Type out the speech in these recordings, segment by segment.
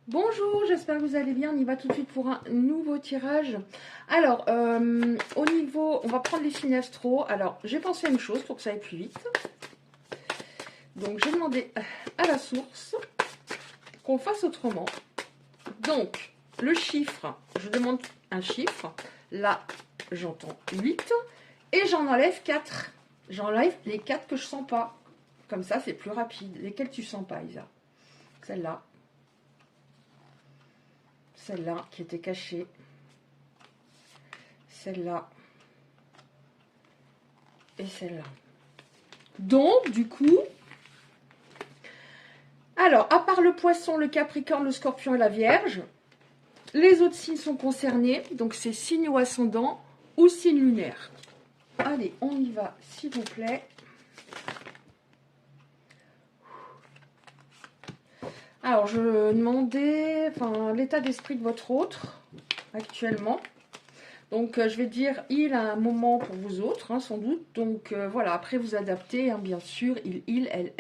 Bonjour, j'espère que vous allez bien. On y va tout de suite pour un nouveau tirage. Alors, au niveau, on va prendre les signes astro. Alors, j'ai pensé à une chose pour que ça aille plus vite. Donc, j'ai demandé à la source qu'on fasse autrement. Donc, le chiffre, je demande un chiffre. Là, j'entends 8. Et j'en enlève 4. J'enlève les 4 que je sens pas. Comme ça, c'est plus rapide. Lesquels tu sens pas, Isa? Celle-là. Celle-là qui était cachée. Celle-là. Et celle-là. Donc, du coup, alors, à part le poisson, le capricorne, le scorpion et la vierge, les autres signes sont concernés. Donc, c'est signe ou ascendant ou signe lunaire. Allez, on y va, s'il vous plaît. Alors, je demandais l'état d'esprit de votre autre, actuellement. Donc, je vais dire il a un moment pour vous autres, hein, sans doute. Donc, voilà, après vous adaptez, hein, bien sûr. Il, elle.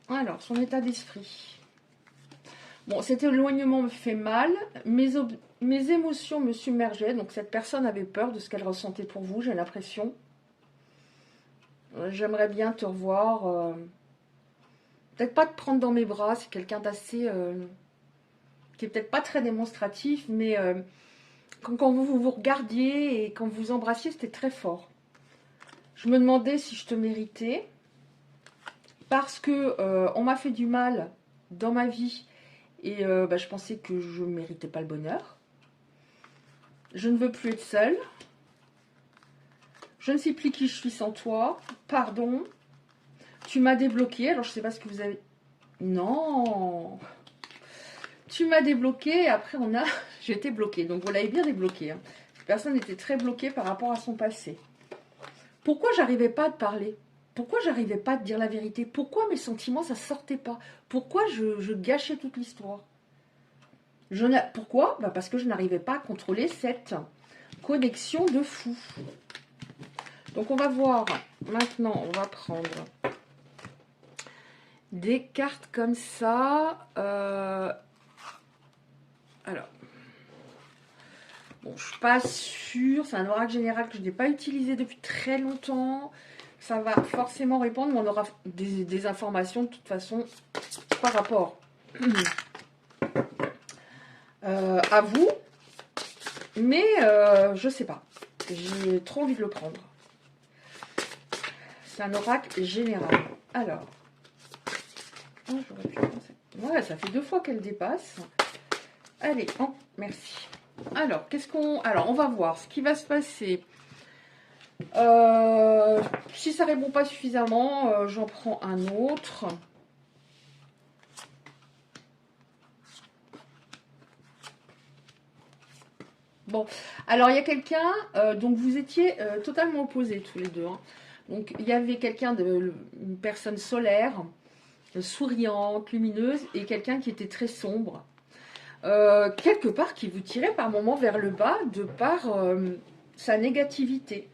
Alors, son état d'esprit. Bon, cet éloignement me fait mal. Mes émotions me submergeaient. Donc, cette personne avait peur de ce qu'elle ressentait pour vous, j'ai l'impression. J'aimerais bien te revoir. Peut-être pas te prendre dans mes bras. C'est quelqu'un d'assez... qui est peut-être pas très démonstratif, mais quand vous vous regardiez et quand vous vous embrassiez, c'était très fort. Je me demandais si je te méritais. Parce que on m'a fait du mal dans ma vie. Et je pensais que je ne méritais pas le bonheur. Je ne veux plus être seule. Je ne sais plus qui je suis sans toi. Pardon. Tu m'as débloqué. Alors, je ne sais pas ce que vous avez... Non. Tu m'as débloqué. Et après, j'ai été bloquée. Donc, vous l'avez bien débloqué. Hein. Cette personne était très bloquée par rapport à son passé. Pourquoi j'arrivais pas à te parler? Pourquoi j'arrivais pas à te dire la vérité? Pourquoi mes sentiments, ça sortait pas? Pourquoi je gâchais toute l'histoire? Pourquoi? Parce que je n'arrivais pas à contrôler cette connexion de fou. Donc on va voir, maintenant on va prendre des cartes comme ça. Alors, bon, je suis pas sûre, c'est un oracle général que je n'ai pas utilisé depuis très longtemps. Ça va forcément répondre, mais on aura des informations de toute façon par rapport à vous. Mais je sais pas, j'ai trop envie de le prendre. C'est un oracle général. Alors, oh, j'aurais pu penser. Ouais, ça fait 2 fois qu'elle dépasse. Allez, merci. Alors, alors, on va voir ce qui va se passer. Si ça répond pas suffisamment, j'en prends un autre. Bon, alors il y a quelqu'un, donc vous étiez totalement opposés tous les deux. Hein. Donc il y avait quelqu'un une personne solaire, souriante, lumineuse, et quelqu'un qui était très sombre. Quelque part qui vous tirait par moments vers le bas de par sa négativité.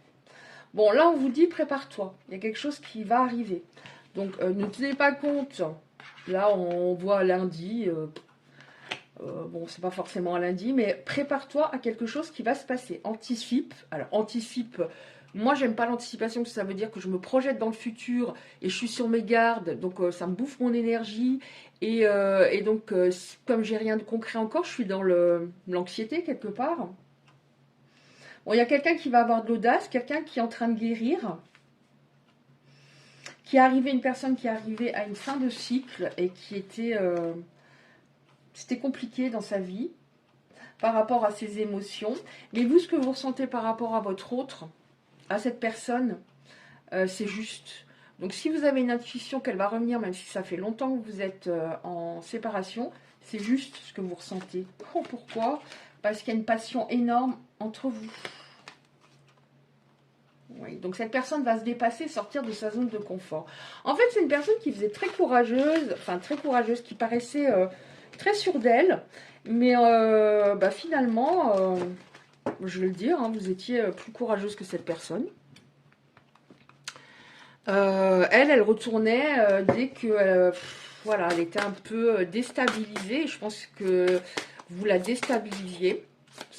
Bon, là on vous dit prépare-toi, il y a quelque chose qui va arriver. Donc ne tenez pas compte, là on voit lundi, bon c'est pas forcément un lundi, mais prépare-toi à quelque chose qui va se passer. Anticipe, alors anticipe, moi j'aime pas l'anticipation, parce que ça veut dire que je me projette dans le futur et je suis sur mes gardes, donc ça me bouffe mon énergie. Et donc, comme j'ai rien de concret encore, je suis dans l'anxiété quelque part. Bon, il y a quelqu'un qui va avoir de l'audace, quelqu'un qui est en train de guérir, une personne qui est arrivée à une fin de cycle et qui était... c'était compliqué dans sa vie par rapport à ses émotions. Mais vous, ce que vous ressentez par rapport à votre autre, à cette personne, c'est juste. Donc si vous avez une intuition qu'elle va revenir, même si ça fait longtemps que vous êtes en séparation, c'est juste ce que vous ressentez. Oh, pourquoi? Parce qu'il y a une passion énorme entre vous. Oui, donc cette personne va se dépasser, sortir de sa zone de confort. En fait, c'est une personne qui faisait très courageuse, qui paraissait très sûre d'elle. Mais finalement, je vais le dire, hein, vous étiez plus courageuse que cette personne. Elle retournait dès que voilà, elle était un peu déstabilisée. Je pense que vous la déstabilisiez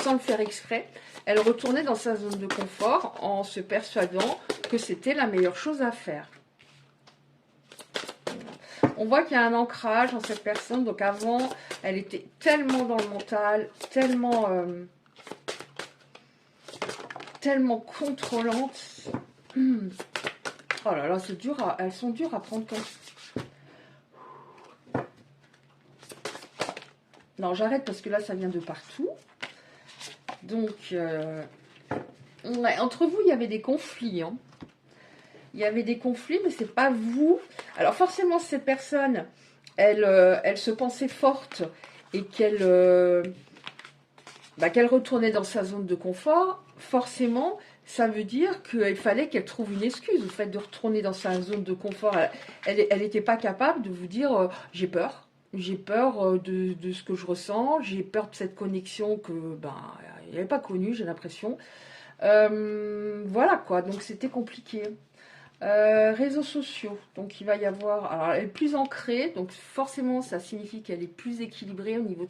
sans le faire exprès. Elle retournait dans sa zone de confort en se persuadant que c'était la meilleure chose à faire. On voit qu'il y a un ancrage dans cette personne. Donc avant, elle était tellement dans le mental, tellement contrôlante. Oh là là, c'est dur. Elles sont dures à prendre comme ça. Non, j'arrête parce que là, ça vient de partout. Donc, ouais, entre vous, il y avait des conflits. Hein. Il y avait des conflits, mais c'est pas vous. Alors, forcément, cette personne, elle se pensait forte et qu'elle retournait dans sa zone de confort. Forcément, ça veut dire qu'il fallait qu'elle trouve une excuse. Le fait de retourner dans sa zone de confort, elle n'était pas capable de vous dire j'ai peur. J'ai peur de ce que je ressens, j'ai peur de cette connexion que il n'avait pas connue, j'ai l'impression. Voilà quoi, donc c'était compliqué. Réseaux sociaux, donc il va y avoir. Alors elle est plus ancrée, donc forcément ça signifie qu'elle est plus équilibrée au niveau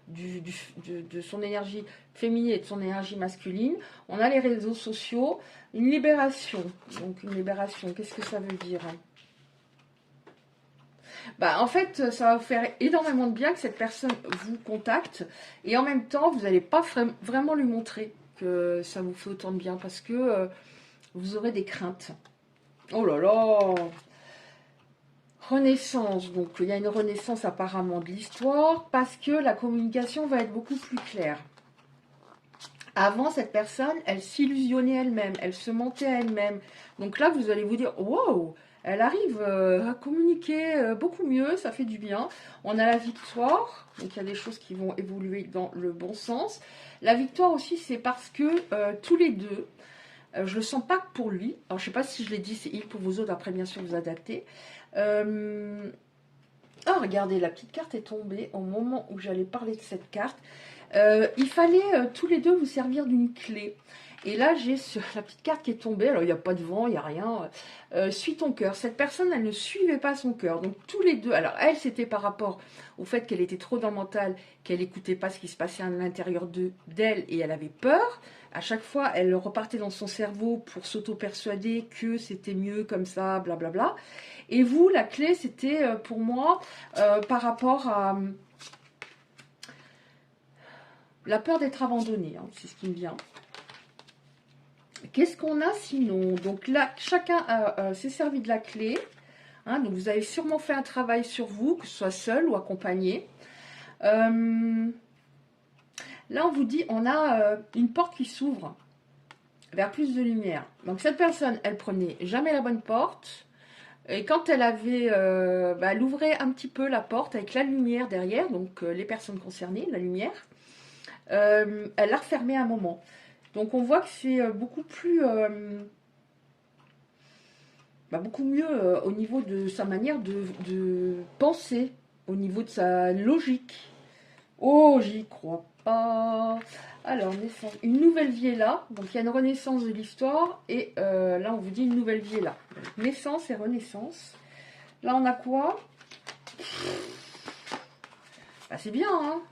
de son énergie féminine et de son énergie masculine. On a les réseaux sociaux, une libération. Donc une libération, qu'est-ce que ça veut dire ? En fait, ça va vous faire énormément de bien que cette personne vous contacte et en même temps, vous n'allez pas vraiment lui montrer que ça vous fait autant de bien parce que vous aurez des craintes. Oh là là! Renaissance, donc il y a une renaissance apparemment de l'histoire parce que la communication va être beaucoup plus claire. Avant, cette personne, elle s'illusionnait elle-même, elle se mentait à elle-même. Donc là, vous allez vous dire, wow, elle arrive à communiquer beaucoup mieux, ça fait du bien. On a la victoire, donc il y a des choses qui vont évoluer dans le bon sens. La victoire aussi, c'est parce que tous les deux, je le sens pas que pour lui. Alors, je sais pas si je l'ai dit, c'est il pour vous autres, après bien sûr vous adaptez. Oh, regardez, la petite carte est tombée au moment où j'allais parler de cette carte. Il fallait tous les deux vous servir d'une clé. Et là, j'ai la petite carte qui est tombée. Alors, il n'y a pas de vent, il n'y a rien. Suis ton cœur. Cette personne, elle ne suivait pas son cœur. Donc, tous les deux. Alors, elle, c'était par rapport au fait qu'elle était trop dans le mental, qu'elle n'écoutait pas ce qui se passait à l'intérieur d'elle et elle avait peur. À chaque fois, elle repartait dans son cerveau pour s'auto-persuader que c'était mieux comme ça, blablabla. Et vous, la clé, c'était pour moi par rapport à la peur d'être abandonné, hein, c'est ce qui me vient. Qu'est-ce qu'on a sinon? Donc là, chacun s'est servi de la clé. Hein, donc vous avez sûrement fait un travail sur vous, que ce soit seul ou accompagné. Là, on vous dit, on a une porte qui s'ouvre vers plus de lumière. Donc cette personne, elle prenait jamais la bonne porte. Et quand elle avait, elle ouvrait un petit peu la porte avec la lumière derrière, donc les personnes concernées, la lumière. Elle l'a refermée un moment. Donc on voit que c'est beaucoup plus, beaucoup mieux au niveau de sa manière de penser, au niveau de sa logique. Oh, j'y crois pas. Alors, naissance. Une nouvelle vie est là. Donc il y a une renaissance de l'histoire. Et là, on vous dit une nouvelle vie est là. Donc, naissance et renaissance. Là, on a quoi? C'est bien, hein.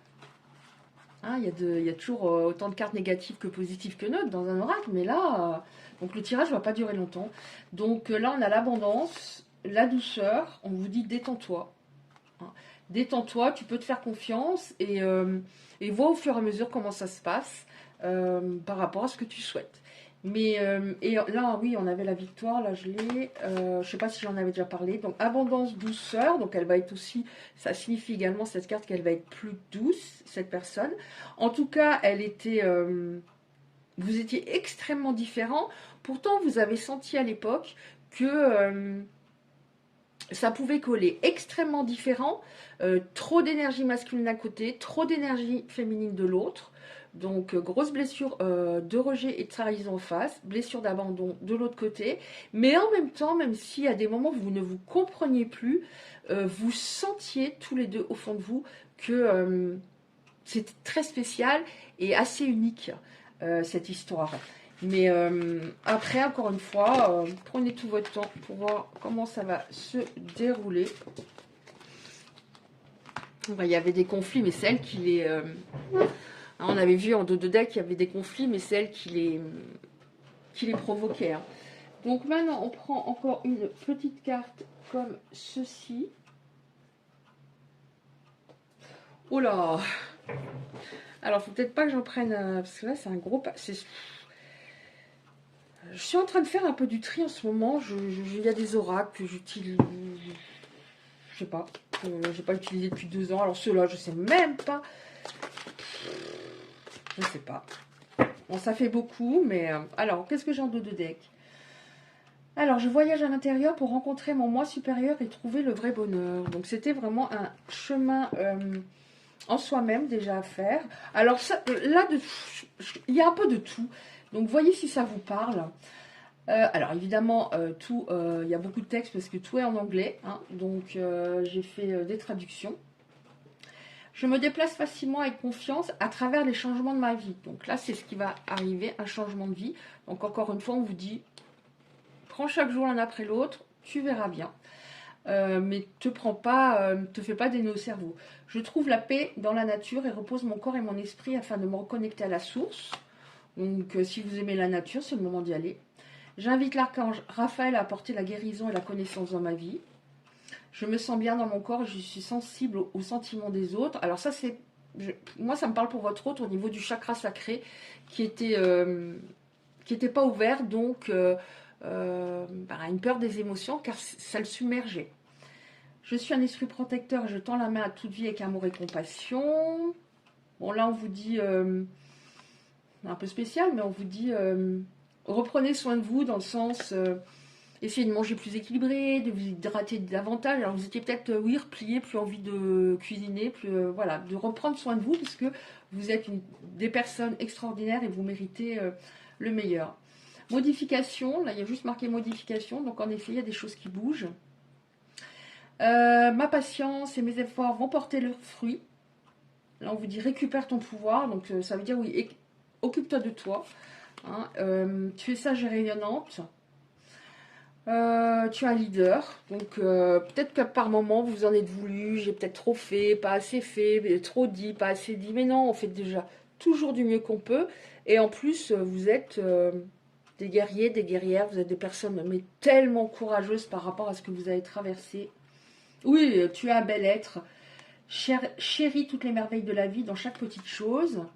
Il y a toujours autant de cartes négatives que positives que neutres dans un oracle, mais là, donc le tirage ne va pas durer longtemps. Donc là, on a l'abondance, la douceur, on vous dit détends-toi. Hein. Détends-toi, tu peux te faire confiance et vois au fur et à mesure comment ça se passe par rapport à ce que tu souhaites. Mais et là, oui, on avait la victoire, là je l'ai, je ne sais pas si j'en avais déjà parlé. Donc abondance, douceur, donc elle va être aussi, ça signifie également cette carte qu'elle va être plus douce, cette personne. En tout cas, elle était, vous étiez extrêmement différents. Pourtant, vous avez senti à l'époque que ça pouvait coller. Extrêmement différent, trop d'énergie masculine d'un côté, trop d'énergie féminine de l'autre. Donc, grosse blessure de rejet et de trahison en face, blessure d'abandon de l'autre côté. Mais en même temps, même si à des moments vous ne vous compreniez plus, vous sentiez tous les deux au fond de vous que c'était très spécial et assez unique, cette histoire. Mais après, encore une fois, prenez tout votre temps pour voir comment ça va se dérouler. il y avait des conflits, mais c'est elle qui les... on avait vu en dos de deck qu'il y avait des conflits, mais c'est elle qui les provoquait. Hein. Donc maintenant, on prend encore une petite carte comme ceci. Oh là! Alors, faut peut-être pas que j'en prenne, parce que là, c'est un gros... Je suis en train de faire un peu du tri en ce moment. Il y a des oracles que j'utilise... Je sais pas. J'ai pas utilisé depuis 2 ans. Alors ceux-là, je sais même pas. Je sais pas. Bon, ça fait beaucoup, mais... alors, qu'est-ce que j'ai en dos de deck? Alors, je voyage à l'intérieur pour rencontrer mon moi supérieur et trouver le vrai bonheur. Donc, c'était vraiment un chemin en soi-même déjà à faire. Alors, ça, là, il y a un peu de tout. Donc, voyez si ça vous parle. Alors, évidemment, il y a beaucoup de textes parce que tout est en anglais. Hein, donc, j'ai fait des traductions. Je me déplace facilement avec confiance à travers les changements de ma vie. Donc là, c'est ce qui va arriver, un changement de vie. Donc, encore une fois, on vous dit... Prends chaque jour l'un après l'autre, tu verras bien. Mais te fais pas des nœuds au cerveau. Je trouve la paix dans la nature et repose mon corps et mon esprit afin de me reconnecter à la source. Donc si vous aimez la nature, c'est le moment d'y aller. J'invite l'archange Raphaël à apporter la guérison et la connaissance dans ma vie. Je me sens bien dans mon corps et je suis sensible aux sentiments des autres. Alors ça, moi, ça me parle pour votre autre au niveau du chakra sacré qui était pas ouvert, donc... une peur des émotions car ça le submergeait. Je suis un esprit protecteur, je tends la main à toute vie avec amour et compassion. Bon là on vous dit un peu spécial, mais on vous dit reprenez soin de vous dans le sens essayez de manger plus équilibré, de vous hydrater davantage. Alors vous étiez peut-être replié, plus envie de cuisiner, voilà, de reprendre soin de vous parce que vous êtes des personnes extraordinaires et vous méritez le meilleur. Modification, là il y a juste marqué modification, donc en effet il y a des choses qui bougent. Ma patience et mes efforts vont porter leurs fruits. Là on vous dit récupère ton pouvoir, donc ça veut dire oui, occupe-toi de toi. Hein, tu es sage et rayonnante. Tu es un leader, donc peut-être que par moment vous en êtes voulu, j'ai peut-être trop fait, pas assez fait, trop dit, pas assez dit, mais non, on fait déjà toujours du mieux qu'on peut. Et en plus vous êtes... des guerriers, des guerrières, vous êtes des personnes mais tellement courageuses par rapport à ce que vous avez traversé. Oui, tu es un bel être. Chéris toutes les merveilles de la vie dans chaque petite chose.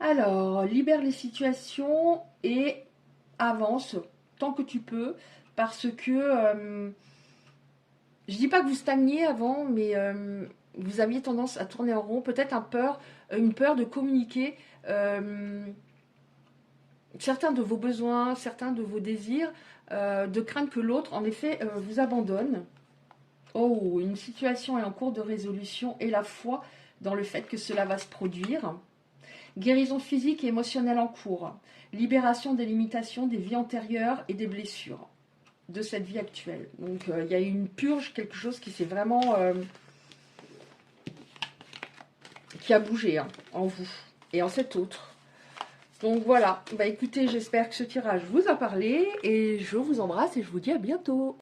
Alors, libère les situations et avance tant que tu peux parce que je dis pas que vous stagniez avant, mais vous aviez tendance à tourner en rond, peut-être une peur de communiquer certains de vos besoins, certains de vos désirs, de craindre que l'autre, en effet, vous abandonne. Oh, une situation est en cours de résolution et la foi dans le fait que cela va se produire. Guérison physique et émotionnelle en cours. Libération des limitations des vies antérieures et des blessures de cette vie actuelle. Donc, il y a eu une purge, quelque chose qui s'est vraiment... qui a bougé hein, en vous et en cet autre. Donc voilà, bah écoutez, j'espère que ce tirage vous a parlé et je vous embrasse et je vous dis à bientôt.